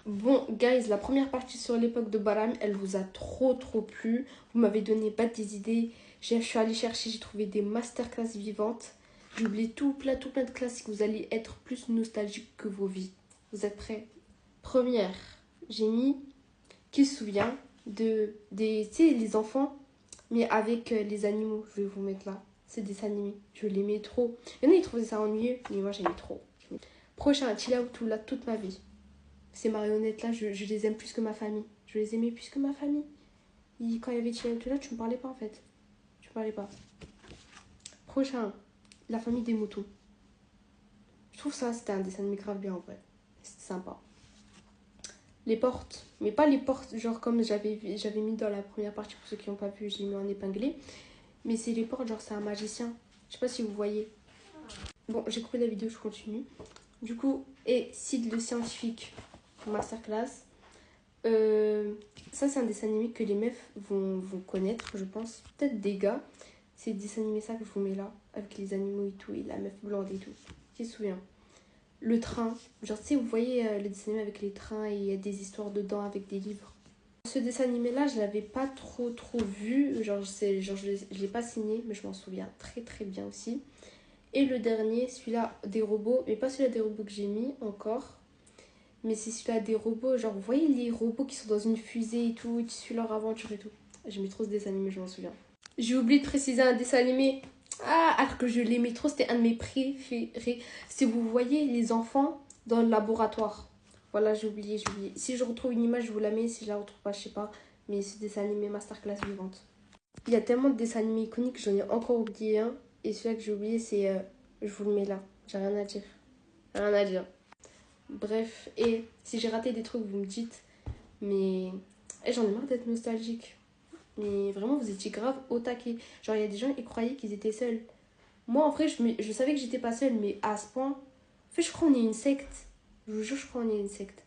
Bon, guys, la première partie sur l'époque de Baram, elle vous a trop plu. Vous m'avez donné pas des idées. Je suis allée chercher, j'ai trouvé des masterclass vivantes. J'ai oublié tout plein de classiques. Vous allez être plus nostalgique que vos vies. Vous êtes prêts? Première, j'ai mis qui se souvient des, tu sais, les enfants, mais avec les animaux. Je vais vous mettre là. C'est des animés. Je l'aimais trop. Il y en a, ils trouvaient ça ennuyeux, mais moi, j'aimais trop. Prochain, Chill Out là toute ma vie. Ces marionnettes-là, je les aime plus que ma famille. Je les aimais plus que ma famille. Quand il y avait Chill Out là, tu me parlais pas en fait. Tu me parlais pas. Prochain, La famille des moutons. Je trouve ça, c'était un dessin animé grave bien en vrai. C'était sympa. Les portes, mais pas les portes, genre comme j'avais mis dans la première partie, pour ceux qui n'ont pas vu, j'ai mis en épinglé. Mais c'est les portes, genre c'est un magicien. Je sais pas si vous voyez. Bon, j'ai coupé la vidéo, je continue. Du coup, et Sid le scientifique, masterclass. Ça, c'est un dessin animé que les meufs vont connaître, je pense. Peut-être des gars. C'est le dessin animé ça que je vous mets là, avec les animaux et tout, et la meuf blonde et tout. Qui se souvient? Le train. Genre, tu sais, vous voyez le dessin animé avec les trains et il y a des histoires dedans avec des livres. Ce dessin animé là, je l'avais pas trop vu. Genre, je l'ai pas signé, mais je m'en souviens très bien aussi. Et le dernier, celui-là des robots, mais pas celui-là des robots que j'ai mis encore. Mais c'est celui-là des robots, genre vous voyez les robots qui sont dans une fusée et tout, qui suivent leur aventure et tout. J'aimais trop ce dessin animé, je m'en souviens. J'ai oublié de préciser un dessin animé. Ah, alors que je l'aimais trop, c'était un de mes préférés. Si vous voyez les enfants dans le laboratoire. Voilà, j'ai oublié. Si je retrouve une image, je vous la mets. Si je la retrouve pas, je sais pas. Mais ce dessin animé masterclass vivante. Il y a tellement de dessins animés iconiques, j'en ai encore oublié un. Et celui-là que j'ai oublié, c'est... je vous le mets là. J'ai rien à dire. Rien à dire. Bref, et si j'ai raté des trucs, vous me dites. Mais j'en ai marre d'être nostalgique. Mais vraiment, vous étiez grave au taquet. Genre, il y a des gens, ils croyaient qu'ils étaient seuls. Moi, en vrai, je savais que j'étais pas seule, mais à ce point... En fait, je crois qu'on est une secte. Je vous jure, je crois qu'on est une secte.